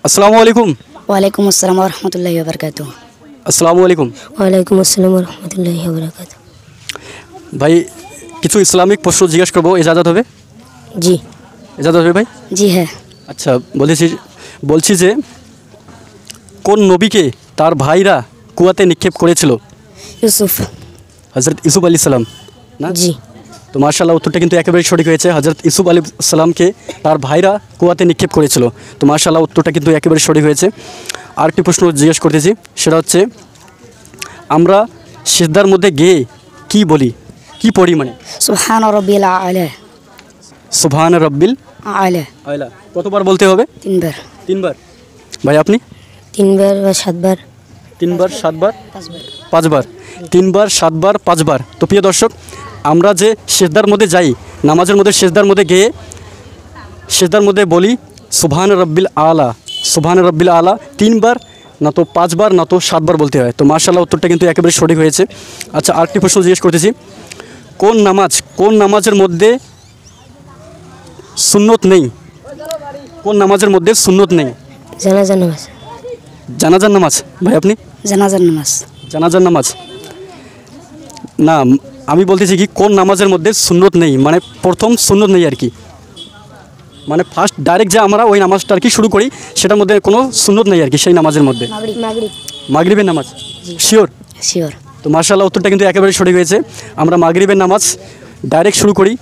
আসসালামু আলাইকুম। ওয়ালাইকুম আসসালাম ওয়া রাহমাতুল্লাহি ওয়া বারাকাতুহু। আসসালামু আলাইকুম। ওয়ালাইকুম আসসালাম ওয়া রাহমাতুল্লাহি ওয়া বারাকাতুহু। ভাই কিছু ইসলামিক প্রশ্ন জিজ্ঞেস করবো, ইজাজত হবে? জি ইজাজত হবে ভাই? জি হ্যাঁ। আচ্ছা, বলছি যে কোন নবীকে তার ভাইরা কুয়াতে নিক্ষেপ করেছিল? ইউসুফ। হযরত ইউসুফ আলাইহিস সালাম না? জি। তো মাশাআল্লাহ উত্তরটা কিন্তু একেবারে সঠিক হয়েছে। হযরত ইউসুফ আলাইহিস সালামকে তার ভাইরা কুয়াতে নিক্ষেপ করেছিল। তো মাশাআল্লাহ উত্তরটা কিন্তু একেবারে সঠিক হয়েছে। আরেকটি প্রশ্ন জিজ্ঞেস করতেছি, সেটা হচ্ছে আমরা সিজদার মধ্যে গিয়ে কি বলি, কি পড়ি? মানে সুবহান রাব্বিল আলা। সুবহান রাব্বিল আলা আলা কতবার বলতে হবে? 3 বার। 3 বার। ভাই আপনি? 3 বার বা 7 বার। 3 বার, 7 বার, 5 বার। 5 বার। 3 বার, 7 বার, 5 বার। তো প্রিয় দর্শক, আমরা যে সিজদার মধ্যে যাই, নামাজের মধ্যে সিজদার মধ্যে গিয়ে সিজদার মধ্যে বলি সুবহান রাব্বিল আলা, সুবহান রাব্বিল আলা 3 বার, না তো 5 বার, না তো 7 বার বলতে হয়। তো মাশাআল্লাহ উত্তরটা কিন্তু একেবারে সঠিক হয়েছে। আচ্ছা, আরেকটি প্রশ্ন জিজ্ঞেস করতেছি, কোন নামাজের মধ্যে সুন্নত নেই? কোন নামাজের মধ্যে সুন্নত নেই? জানাজার নামাজ। জানাজার নামাজ। ভাই আপনি? জানাজার নামাজ। জানাজার নামাজ না, আমি বলতেছি কি কোন নামাজের মধ্যে সুন্নত নেই, মানে প্রথম সুন্নত নেই আর কি, মানে ফার্স্ট ডাইরেক্ট যে আমরা ওই নামাজটা আর কি শুরু করি, সেটার মধ্যে কোনো সুন্নত নেই আর কি সেই নামাজের মধ্যে। মাগরিবের নামাজ। শিওর? শিওর। তো মাশাআল্লাহ উত্তরটা কিন্তু একেবারে সঠিক হয়েছে। আমরা মাগরিবের নামাজ ডাইরেক্ট শুরু করি,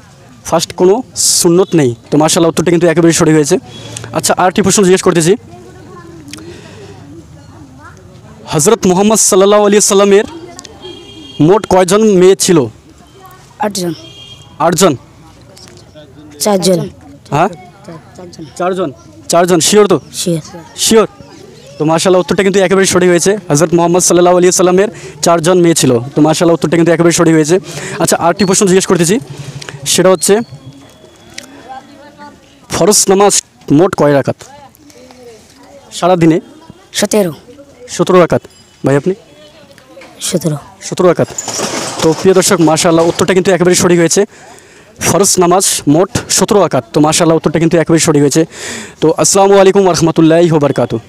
ফার্স্ট কোনো সুন্নত নেই। তো মাশাআল্লাহ উত্তরটা কিন্তু একেবারে সঠিক হয়েছে। আচ্ছা, আরেকটি প্রশ্ন জিজ্ঞেস করতেছি, হযরত মুহাম্মদ সাল্লাল্লাহু আলাইহি সাল্লামের মোট কয়জন মেয়ে ছিল? 8 জন। 8 জন? 4 জন। হ্যাঁ, 4 জন। 4 জন। শিওর তো? শিওর। শিওর। তো মাশাআল্লাহ উত্তরটা কিন্তু একেবারে সঠিক হয়েছে। হযরত মুহাম্মদ সাল্লাল্লাহু আলাইহি সাল্লামের 4 জন মেয়ে ছিল। তো মাশাআল্লাহ উত্তরটা কিন্তু একেবারে সঠিক হয়েছে। আচ্ছা, আরেকটি প্রশ্ন জিজ্ঞেস করতেছি, সেটা হচ্ছে ফরজ নামাজ মোট কয় রাকাত সারাদিনে? 17 রাকাত। ভাই আপনি? 17 রাকাত। তো প্রিয় দর্শক, মাশাআল্লাহ উত্তরটা কিন্তু একেবারে সঠিক হয়েছে। ফরজ নামাজ মোট 17 রাকাত। তো মাশাআল্লাহ উত্তরটা কিন্তু একেবারে সঠিক হয়েছে। তো আসসালামু আলাইকুম ওয়া রাহমাতুল্লাহি ওয়া বারাকাতুহু।